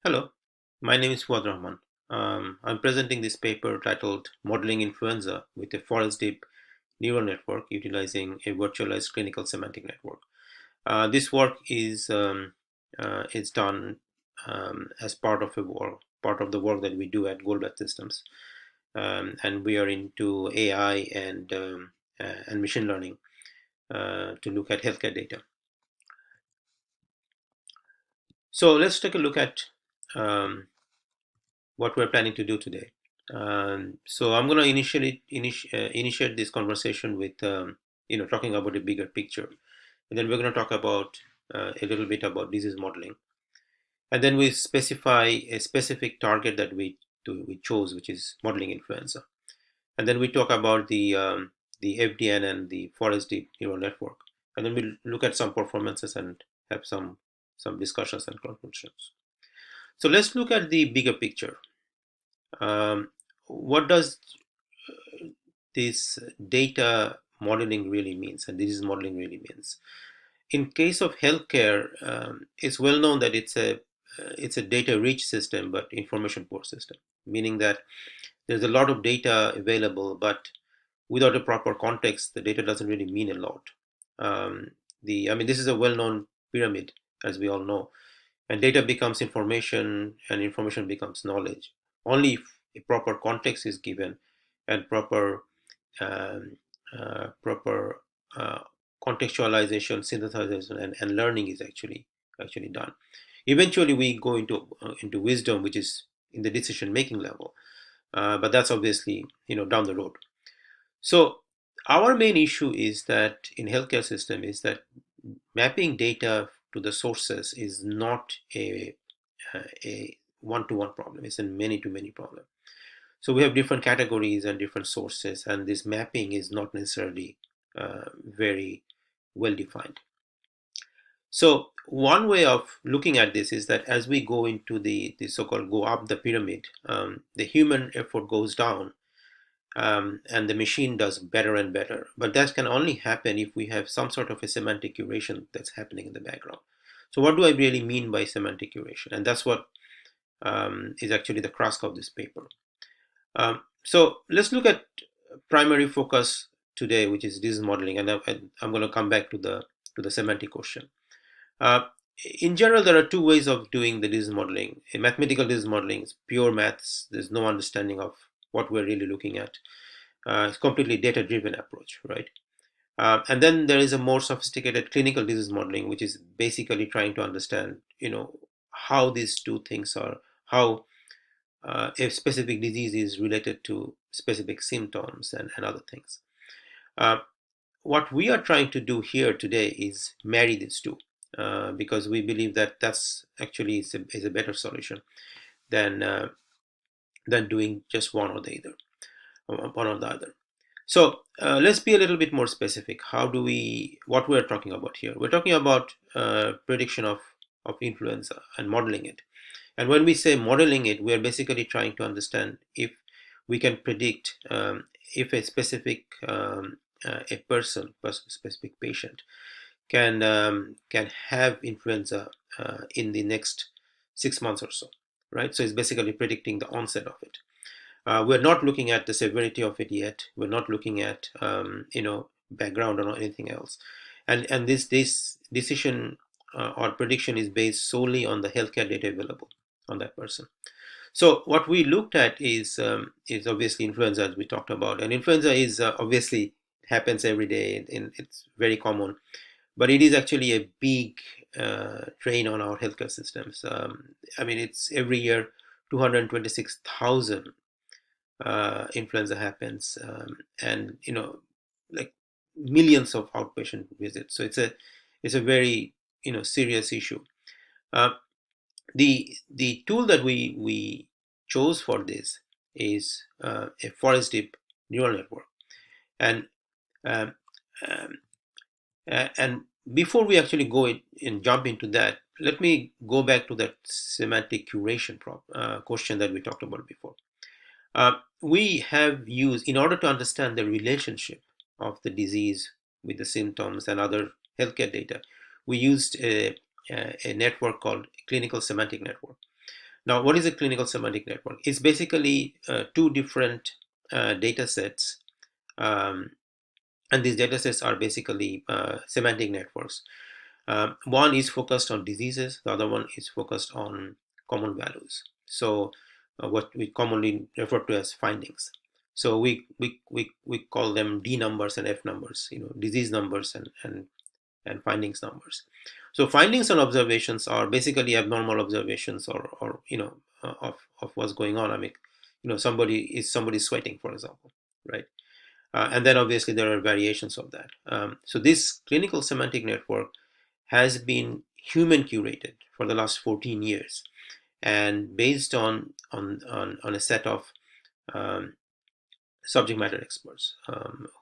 Hello, my name is Fuad Rahman. I'm presenting this paper titled Modeling Influenza with a Forest Deep Neural Network Utilizing a Virtualized Clinical Semantic Network. This work is done as part of the work that we do at Goldbat Systems, and we are into AI and machine learning to look at healthcare data. So let's take a look at um, what we're planning to do today. So I'm going to initiate this conversation with talking about a bigger picture, and then we're going to talk about a little bit about disease modeling, and then we specify a specific target that we chose, which is modeling influenza, and then we talk about the fDNN, the forest deep neural network, and then we look at some performances and have some discussions and conclusions. So let's look at the bigger picture. What does this data modeling really means and disease modeling really means? In case of healthcare, it's well known that it's a data rich system but information poor system, meaning that there's a lot of data available, but without a proper context the data doesn't really mean a lot. This is a well known pyramid, as we all know, and data becomes information and information becomes knowledge only if a proper context is given and um, proper contextualization, synthesization, and learning is actually done. Eventually, we go into wisdom, which is in the decision making level, but that's obviously down the road. So our main issue is that in healthcare system is that mapping data to the sources is not a one-to-one problem. It's a many-to-many problem. So we have different categories and different sources, and this mapping is not necessarily very well defined. So one way of looking at this is that as we go into the so-called go up the pyramid, the human effort goes down, and the machine does better and better. But that can only happen if we have some sort of a semantic curation that's happening in the background. So what do I really mean by semantic curation? And that's what is actually the crux of this paper. So let's look at primary focus today, which is disease modeling, and I'm going to come back to the semantic question. Uh, in general, there are two ways of doing the disease modeling. A mathematical disease modeling is pure maths. There's no understanding of what we're really looking at. It's completely data-driven approach, right? And then there is a more sophisticated clinical disease modeling, which is basically trying to understand, how these two things are, how a specific disease is related to specific symptoms and other things. Uh, what we are trying to do here today is marry these two, because we believe that that's actually is a better solution than uh, than doing just one or the other. So let's be a little bit more specific. What we're talking about here? We're talking about prediction of influenza and modeling it. And when we say modeling it, we are basically trying to understand if we can predict if a specific patient can have influenza in the next 6 months or so, right? So it's basically predicting the onset of it. We're not looking at the severity of it yet. We're not looking at background or anything else, and this decision or prediction is based solely on the healthcare data available on that person. So what we looked at is obviously influenza, as we talked about, and influenza is obviously happens every day, and it's very common, but it is actually a big drain on our healthcare systems. It's every year 226,000 influenza happens, and like millions of outpatient visits. So it's a very serious issue. Uh, the tool that we chose for this is a forest deep neural network, and um, um, and before we actually go in and jump into that, let me go back to that semantic curation question that we talked about before. We have used, in order to understand the relationship of the disease with the symptoms and other healthcare data, we used a network called clinical semantic network. Now, what is a clinical semantic network? It's basically two different data sets, um, and these data sets are basically semantic networks. One is focused on diseases, the other one is focused on common values. So, what we commonly refer to as findings. So we call them D numbers and F numbers, disease numbers and findings numbers. So findings and observations are basically abnormal observations or of what's going on. I mean, somebody sweating, for example, right? And then obviously there are variations of that. So this clinical semantic network has been human curated for the last 14 years, and based on a set of um, subject matter experts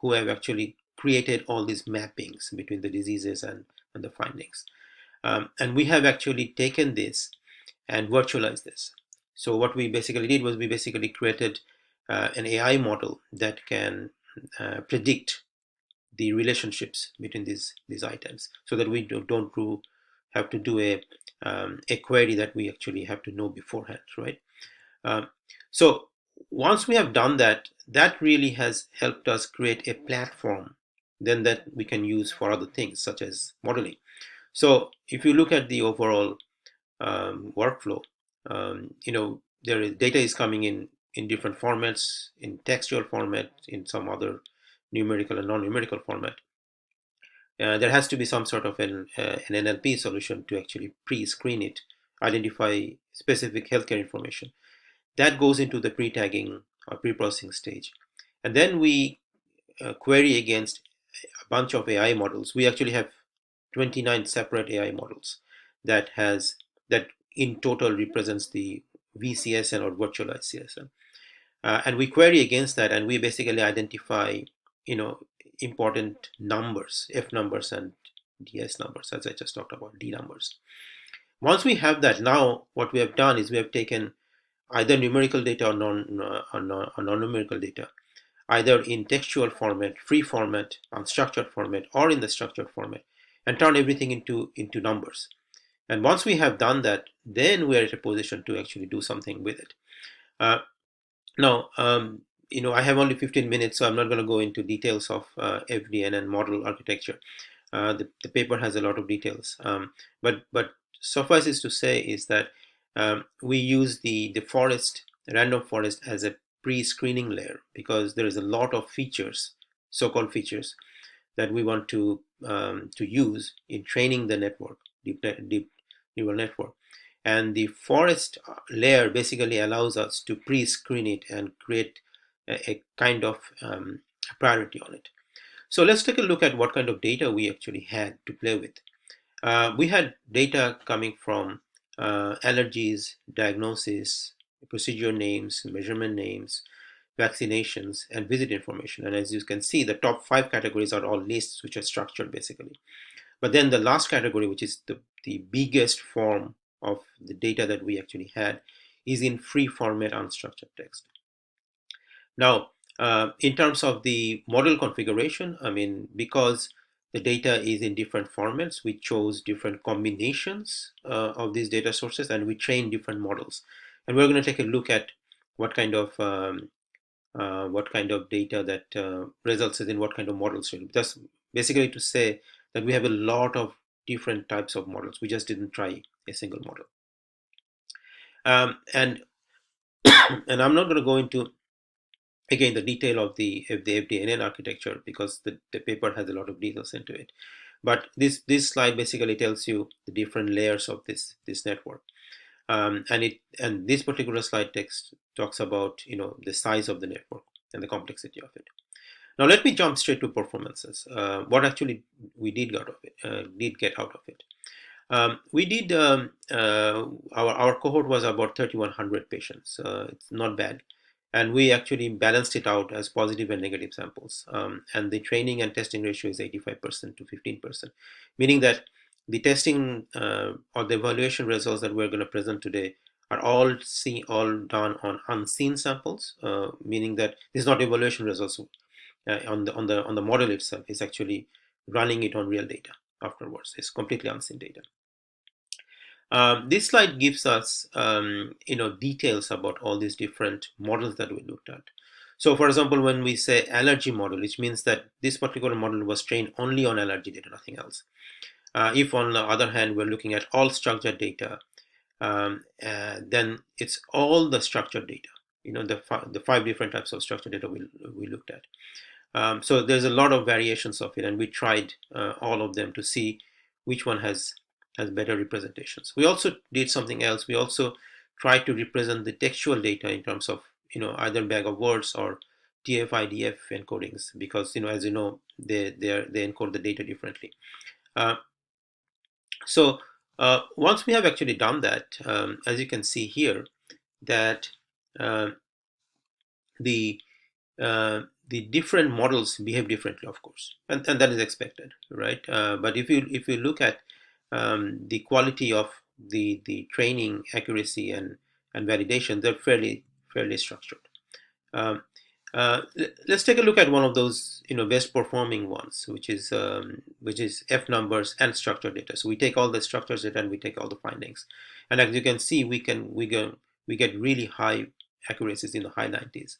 who have actually created all these mappings between the diseases and the findings. And we have actually taken this and virtualized this. So what we basically did was we basically created an AI model that can predict the relationships between these items, so that we don't have to do a query that we actually have to know beforehand, right? Um, so once we have done that, that really has helped us create a platform then that we can use for other things such as modeling. So if you look at the overall workflow, there is data is coming in different formats, in textual format, in some other numerical and non-numerical format. There has to be some sort of an NLP solution to actually pre-screen it, identify specific healthcare information. That goes into the pre-tagging or pre-processing stage. And then we query against a bunch of AI models. We actually have 29 separate AI models that in total represents the VCSN or virtualized CSN. And we query against that, and we basically identify, you know, important numbers, F numbers and DS numbers, as I just talked about, D numbers. Once we have that, now what we have done is we have taken either numerical data or non-numerical data, either in textual format, free format, unstructured format, or in the structured format, and turn everything into numbers. And once we have done that, then we are at a position to actually do something with it. Uh, Now, I have only 15 minutes, so I'm not going to go into details of fDNN model architecture. The paper has a lot of details, but suffice it to say is that we use the random forest as a pre-screening layer, because there is a lot of features, so-called features, that we want to use in training the network, deep neural network. And the forest layer basically allows us to pre-screen it and create a kind of priority on it. So let's take a look at what kind of data we actually had to play with. We had data coming from allergies, diagnosis, procedure names, measurement names, vaccinations, and visit information. And as you can see, the top 5 categories are all lists which are structured basically. But then the last category, which is the biggest form of the data that we actually had, is in free format unstructured text. Now, in terms of the model configuration, I mean, because the data is in different formats, we chose different combinations of these data sources, and we trained different models. And we're going to take a look at what kind of data that results in what kind of models. That's basically to say that we have a lot of different types of models. We just didn't try a single model. And and I'm not going to go into again the detail of the fDNN architecture, because the paper has a lot of details into it. But this slide basically tells you the different layers of this network. And this particular slide text talks about the size of the network and the complexity of it. Now let me jump straight to performances. What actually we did get out of it. We did our cohort was about 3,100 patients. It's not bad, and we actually balanced it out as positive and negative samples. And the training and testing ratio is 85% to 15%, meaning that the testing or the evaluation results that we're going to present today are all done on unseen samples, meaning that this is not evaluation results on the model itself. It's actually running it on real data afterwards. It's completely unseen data. This slide gives us, details about all these different models that we looked at. So, for example, when we say allergy model, which means that this particular model was trained only on allergy data, nothing else. If, on the other hand, we're looking at all structured data, then it's all the structured data. The five different types of structured data we looked at. So there's a lot of variations of it, and we tried all of them to see which one has better representations. We also did something else. We also tried to represent the textual data in terms of either bag of words or TF-IDF encodings, because as you know, they encode the data differently. Uh, so once we have actually done that, as you can see here, that uh, the the different models behave differently, of course, and that is expected, right? But if you look at the quality of the training accuracy and validation, they're fairly structured. Um, let's take a look at one of those best performing ones, which is F numbers and structured data. So we take all the structured data and we take all the findings, and as you can see, we get really high accuracies in the high 90s.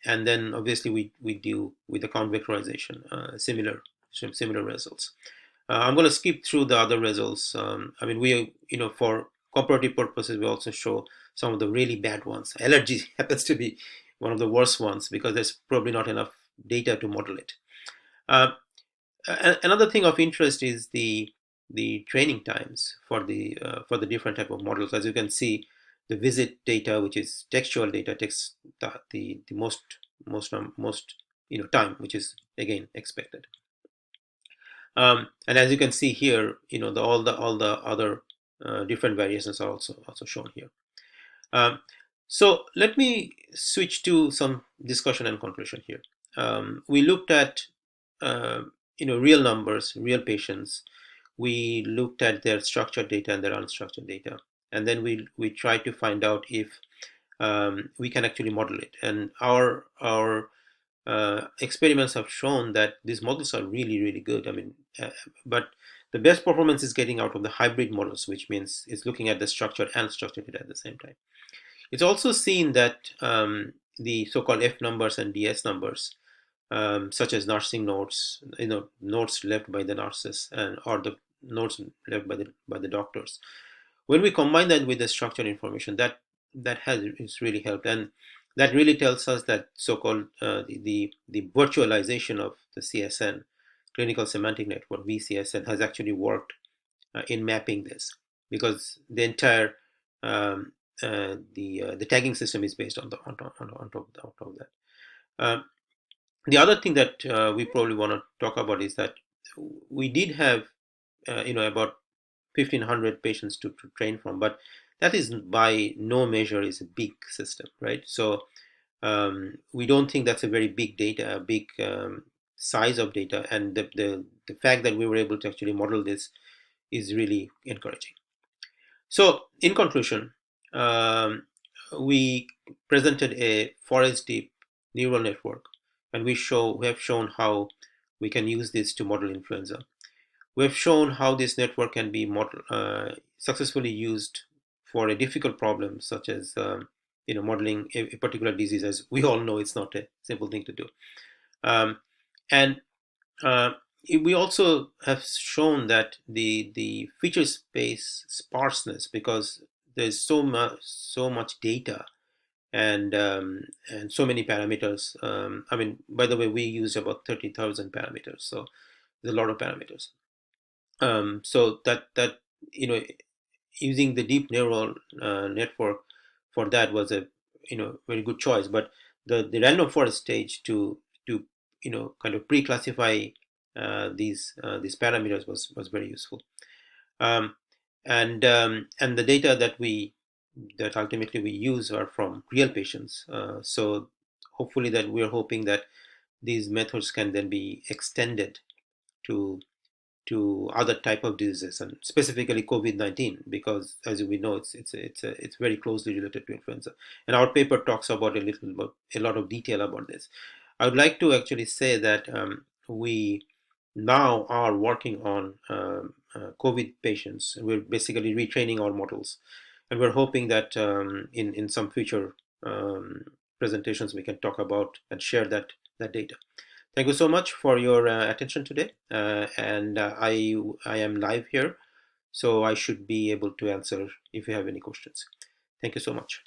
And then obviously we deal with the count vectorization, similar results. I'm going to skip through the other results. I mean, for comparative purposes, we also show some of the really bad ones. Allergy happens to be one of the worst ones because there's probably not enough data to model it. Uh, Another thing of interest is the training times for the different type of models. As you can see, the visit data, which is textual data, takes the most time, which is again expected. And as you can see here, all the other different variations are also shown here. Um, so let me switch to some discussion and conclusion here. We looked at uh, real numbers, real patients. We looked at their structured data and their unstructured data, and then we tried to find out if we can actually model it. And our experiments have shown that these models are really good. I mean, but the best performance is getting out of the hybrid models, which means it's looking at the structured and structured data at the same time. It's also seen that the so-called F numbers and DS numbers, such as nursing notes, notes left by the nurses or the notes left by the doctors. When we combine that with the structured information, that has it's really helped, and that really tells us that so-called the virtualization of the CSN, clinical semantic network (VCSN), has actually worked in mapping this, because the entire the tagging system is based on top of that. Um, the other thing that we probably want to talk about is that we did have about 1,500 patients to train from, but that is by no measure is a big system, right? So we don't think that's a very big data, a big size of data, and the fact that we were able to actually model this is really encouraging. So, in conclusion, um, we presented a forest deep neural network, and we have shown how we can use this to model influenza. We have shown how this network can be successfully used for a difficult problem, such as modeling a particular disease. As we all know, it's not a simple thing to do. Um, and uh, we also have shown that the feature space sparseness, because there's so much data and so many parameters. I mean, by the way, we used about 30,000 parameters, so there's a lot of parameters. So that you know using the deep neural network for that was a very good choice. But the random forest stage to kind of pre-classify these parameters was very useful. Um, and the data that ultimately we use are from real patients. So hopefully that we're hoping that these methods can then be extended to other type of diseases, and specifically COVID-19, because as we know, it's very closely related to influenza. And our paper talks about a lot of detail about this. I would like to actually say that we now are working on COVID patients. We're basically retraining our models, and we're hoping that in some future presentations we can talk about and share that data. Thank you so much for your attention today, and I am live here, so I should be able to answer if you have any questions. Thank you so much.